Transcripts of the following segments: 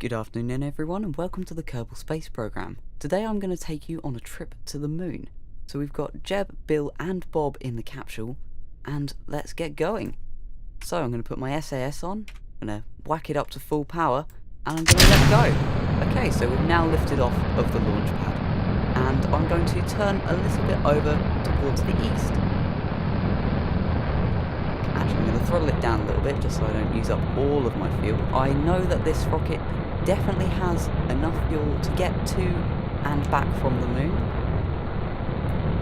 Good afternoon everyone and welcome to the Kerbal Space Program. Today I'm going to take you on a trip to the moon. So we've got Jeb, Bill and Bob in the capsule and let's get going. So I'm going to put my SAS on, I'm going to whack it up to full power and I'm going to let go. Okay, so we've now lifted off of the launch pad and I'm going to turn a little bit over towards the east. Actually, I'm going to throttle it down a little bit just so I don't use up all of my fuel. I know that this rocket definitely has enough fuel to get to and back from the moon.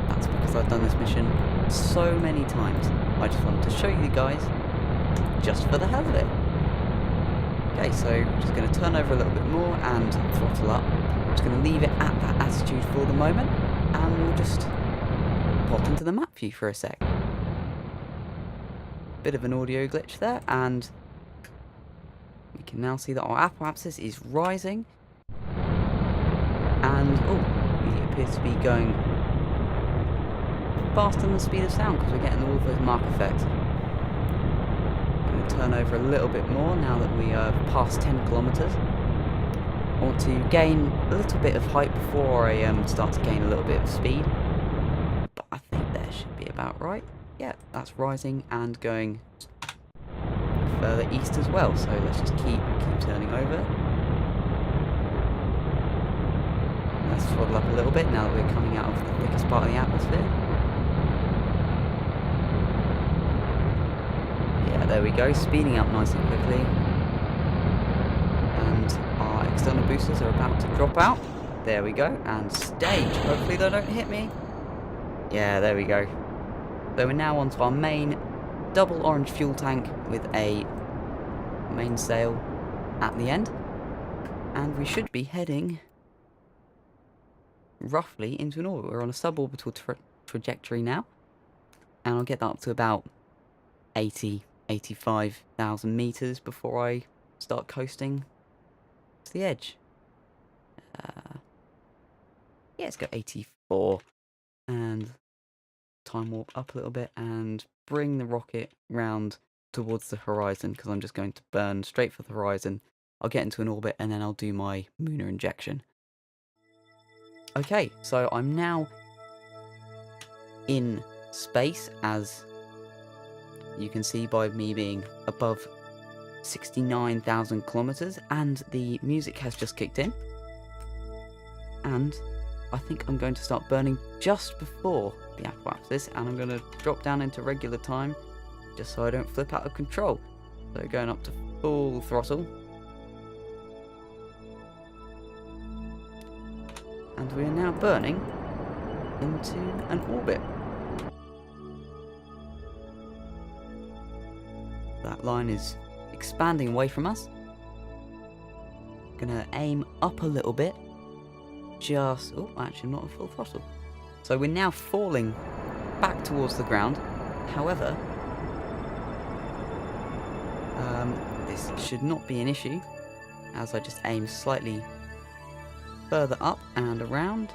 That's because I've done this mission so many times. I just wanted to show you guys just for the hell of it. Okay, so I'm just going to turn over a little bit more and throttle up. I'm just going to leave it at that attitude for the moment and we'll just pop into the map view for a sec. Bit of an audio glitch there, and we can now see that our apoapsis is rising, and it appears to be going faster than the speed of sound because we're getting all of those mark effects. I'm going to turn over a little bit more now that we are past 10 kilometers. I want to gain a little bit of height before I start to gain a little bit of speed, but I think that should be about right. Yeah, that's rising and going further east as well, so let's just keep turning over. Let's throttle up a little bit now that we're coming out of the thickest part of the atmosphere. Yeah, there we go, speeding up nice and quickly. And our external boosters are about to drop out. There we go, and stage. Hopefully they don't hit me. Yeah, there we go. So we're now onto our main double orange fuel tank with a mainsail at the end. And we should be heading roughly into an orbit. We're on a suborbital trajectory now. And I'll get that up to about 85,000 meters before I start coasting to the edge. Yeah, let's go 84 and time warp up a little bit and bring the rocket round towards the horizon because I'm just going to burn straight for the horizon. I'll get into an orbit and then I'll do my lunar injection. Okay, so I'm now in space, as you can see by me being above 69,000 kilometers, and the music has just kicked in. And I think I'm going to start burning just before the apoapsis, and I'm going to drop down into regular time just so I don't flip out of control. So going up to full throttle. And we are now burning into an orbit. That line is expanding away from us. Gonna aim up a little bit. Actually not at full throttle. So we're now falling back towards the ground. However, this should not be an issue as I just aim slightly further up and around.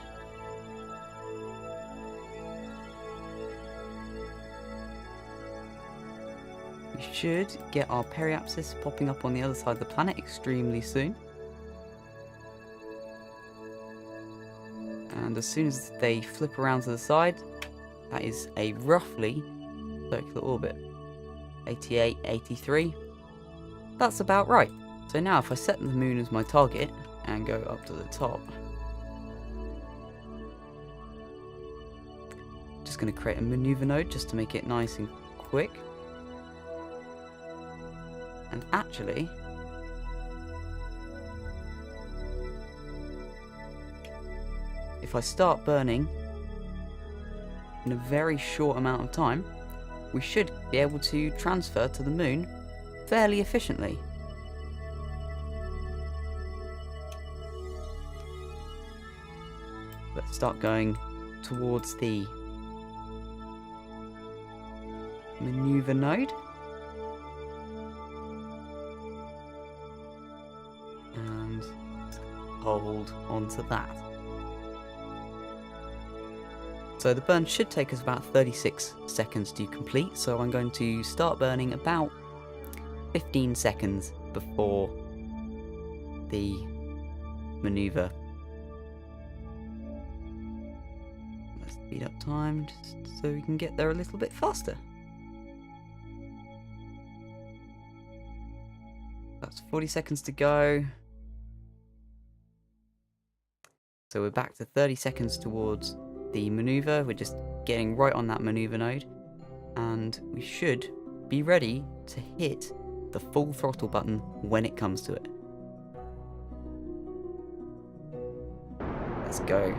We should get our periapsis popping up on the other side of the planet extremely soon. And as soon as they flip around to the side, that is a roughly circular orbit. 88, 83. That's about right. So now if I set the moon as my target and go up to the top, just going to create a maneuver node just to make it nice and quick. And actually, if I start burning in a very short amount of time, we should be able to transfer to the moon fairly efficiently. Let's start going towards the maneuver node. And hold onto that. So the burn should take us about 36 seconds to complete, so I'm going to start burning about 15 seconds before the maneuver. Let's speed up time just so we can get there a little bit faster. That's 40 seconds to go. So we're back to 30 seconds towards the maneuver. We're just getting right on that maneuver node. And we should be ready to hit the full throttle button when it comes to it. Let's go.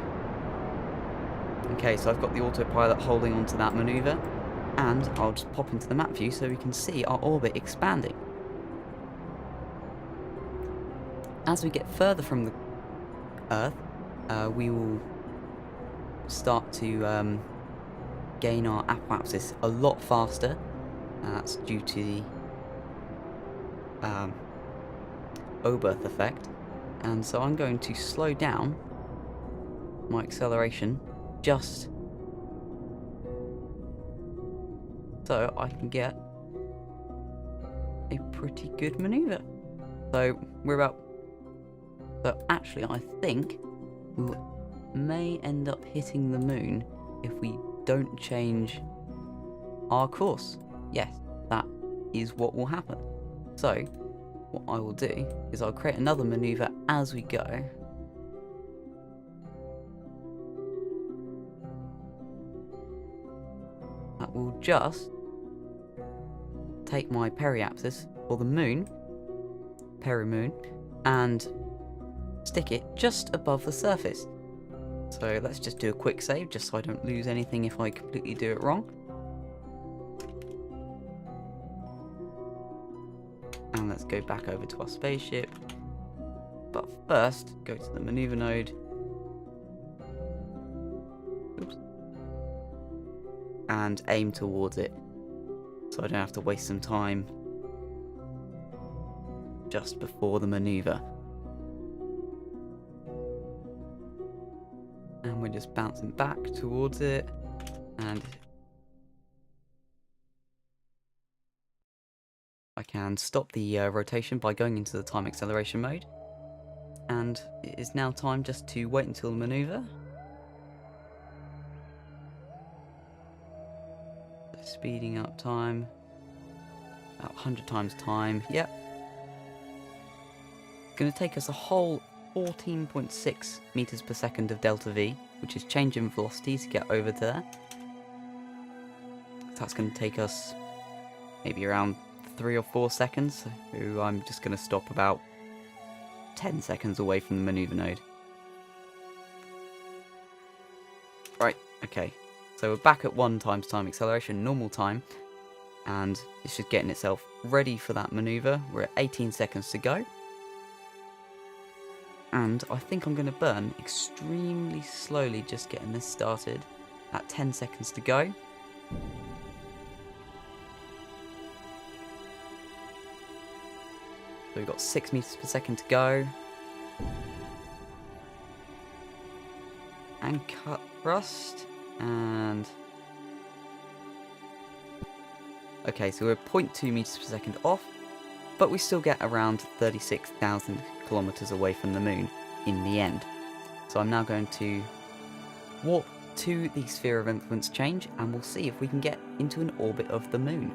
Okay, so I've got the autopilot holding onto that maneuver. And I'll just pop into the map view so we can see our orbit expanding. As we get further from the Earth, we will start to gain our apoapsis a lot faster. That's due to the Oberth effect. And so I'm going to slow down my acceleration just so I can get a pretty good maneuver. So we're about... So actually I think we may end up hitting the moon if we don't change our course. Yes, that is what will happen. So what I will do is I'll create another maneuver as we go. That will just take my periapsis, or the moon, perimoon, and stick it just above the surface. So let's just do a quick save, just so I don't lose anything if I completely do it wrong. And let's go back over to our spaceship. But first, go to the maneuver node. Oops. And aim towards it, so I don't have to waste some time just before the maneuver. And we're just bouncing back towards it, and I can stop the rotation by going into the time acceleration mode. And it is now time just to wait until the maneuver. So speeding up time, about 100 times time, yep. It's going to take us a whole 14.6 meters per second of delta V, which is change in velocity to get over to there. So that's going to take us maybe around 3 or 4 seconds, so I'm just going to stop about 10 seconds away from the maneuver node. Right, okay, so we're back at 1 times time acceleration, normal time, and it's just getting itself ready for that maneuver. We're at 18 seconds to go. And I think I'm going to burn extremely slowly just getting this started at 10 seconds to go. So we've got 6 meters per second to go. And cut thrust. And... okay, so we're 0.2 meters per second off. But we still get around 36,000 kilometers away from the moon in the end. So I'm now going to warp to the sphere of influence change, and we'll see if we can get into an orbit of the moon.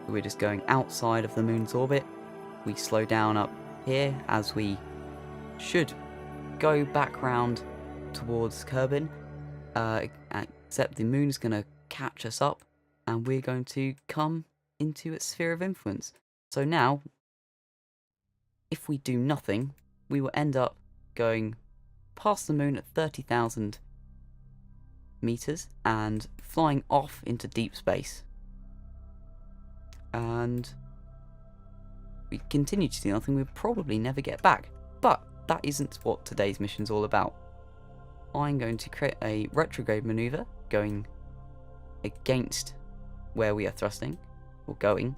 We're just going outside of the moon's orbit. We slow down up here as we should go back round towards Kerbin, except the moon's going to catch us up, and we're going to come into its sphere of influence. So now, if we do nothing, we will end up going past the moon at 30,000 meters and flying off into deep space. And we continue to do nothing, we'll probably never get back. But that isn't what today's mission's all about. I'm going to create a retrograde maneuver going against where we are thrusting, or going,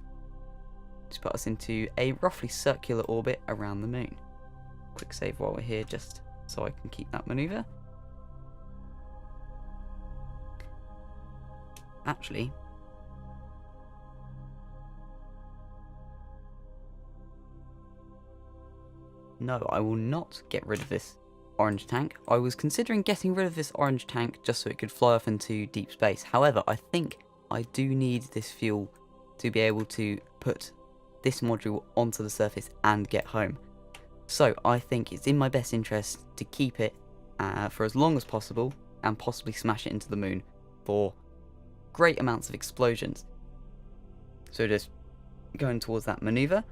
to put us into a roughly circular orbit around the moon. Quick save while we're here, just so I can keep that maneuver. Actually, no, I will not get rid of this orange tank. I was considering getting rid of this orange tank just so it could fly off into deep space. However, I think I do need this fuel to be able to put this module onto the surface and get home. So I think it's in my best interest to keep it for as long as possible and possibly smash it into the moon for great amounts of explosions. So just going towards that maneuver.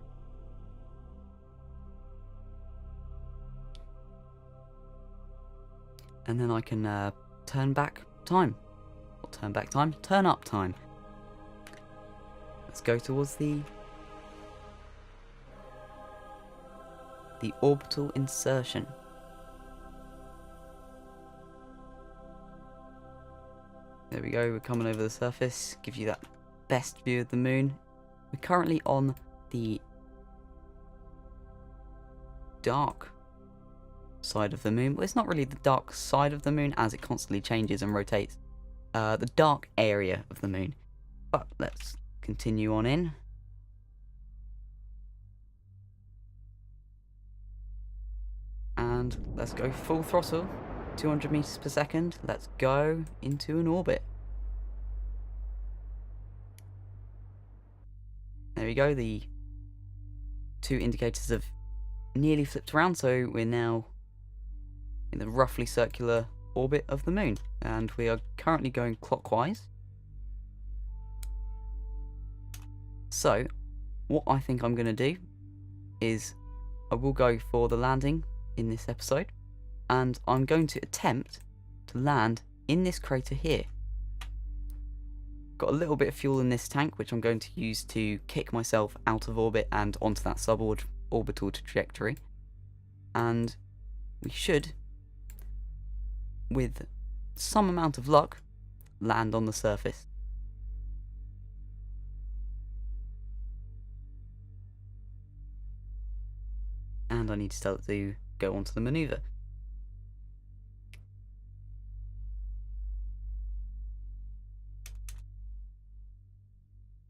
And then I can turn back time. Or turn back time? Turn up time. Let's go towards the orbital insertion. There we go, we're coming over the surface. Gives you that best view of the moon. We're currently on the dark side of the moon. Well, it's not really the dark side of the moon as it constantly changes and rotates. The dark area of the moon. But let's continue on in. And let's go full throttle, 200 meters per second. Let's go into an orbit. There we go, the two indicators have nearly flipped around, so we're now in the roughly circular orbit of the moon, and we are currently going clockwise. So, what I think I'm going to do is I will go for the landing in this episode, and I'm going to attempt to land in this crater here. Got a little bit of fuel in this tank, which I'm going to use to kick myself out of orbit and onto that suborbital trajectory, and we should, with some amount of luck, land on the surface. And I need to tell it to go onto the maneuver.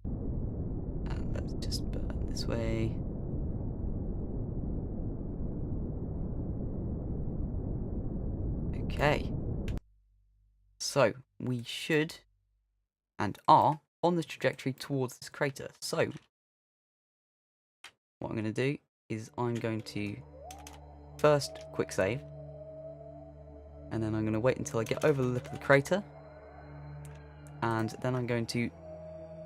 And let's just burn this way. Okay. So, we should, and are, on the trajectory towards this crater. So, what I'm going to do is I'm going to first quick save, and then I'm going to wait until I get over the lip of the crater, and then I'm going to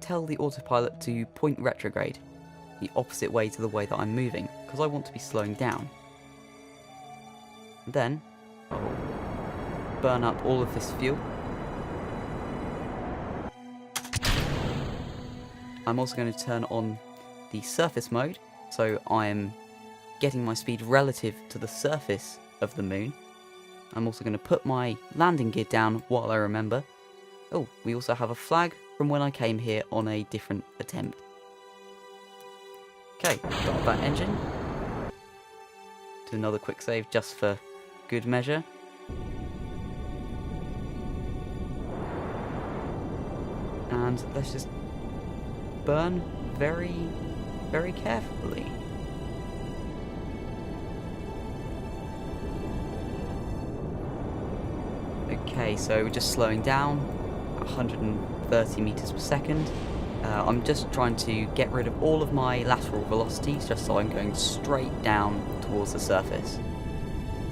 tell the autopilot to point retrograde, the opposite way to the way that I'm moving, because I want to be slowing down. And then I'll burn up all of this fuel. I'm also going to turn on the surface mode, so I'm getting my speed relative to the surface of the moon. I'm also going to put my landing gear down while I remember. Oh, we also have a flag from when I came here on a different attempt. Okay, start that engine. Do another quick save just for good measure. And let's just burn very, very carefully. Okay, so we're just slowing down, 130 meters per second. I'm just trying to get rid of all of my lateral velocities, just so I'm going straight down towards the surface.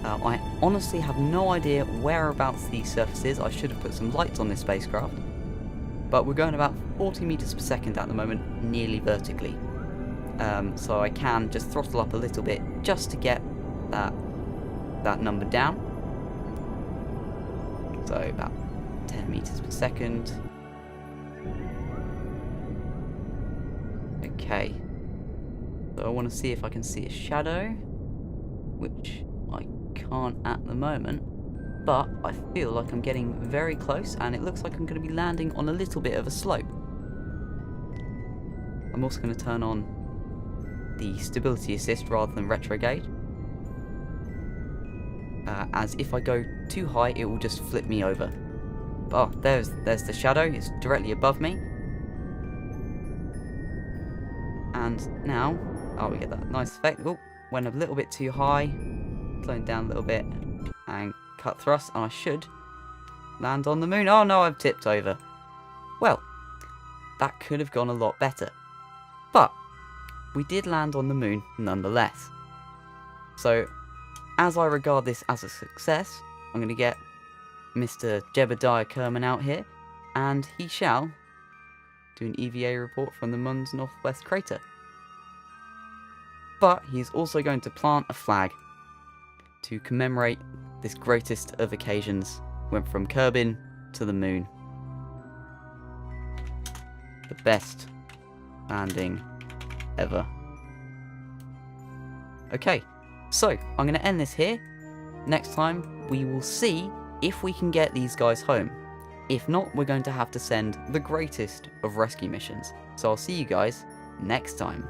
I honestly have no idea whereabouts the surface is. I should have put some lights on this spacecraft. But we're going about 40 meters per second at the moment, nearly vertically. So I can just throttle up a little bit just to get that number down. So about 10 meters per second. Okay. So I want to see if I can see a shadow, which I can't at the moment. But I feel like I'm getting very close, and it looks like I'm going to be landing on a little bit of a slope. I'm also going to turn on the stability assist rather than retrograde, as if I go too high it will just flip me over. Oh, there's the shadow, it's directly above me. And now, oh, we get that nice effect. Oh, went a little bit too high, slowing down a little bit, and cut thrust, and I should land on the moon. Oh no, I've tipped over. Well, that could have gone a lot better. But we did land on the moon nonetheless. So, as I regard this as a success, I'm going to get Mr. Jebediah Kerman out here, and he shall do an EVA report from the moon's northwest crater. But he's also going to plant a flag to commemorate this greatest of occasions. Went from Kerbin to the moon. The best landing ever. Okay, so I'm going to end this here. Next time we will see if we can get these guys home. If not, we're going to have to send the greatest of rescue missions. So I'll see you guys next time.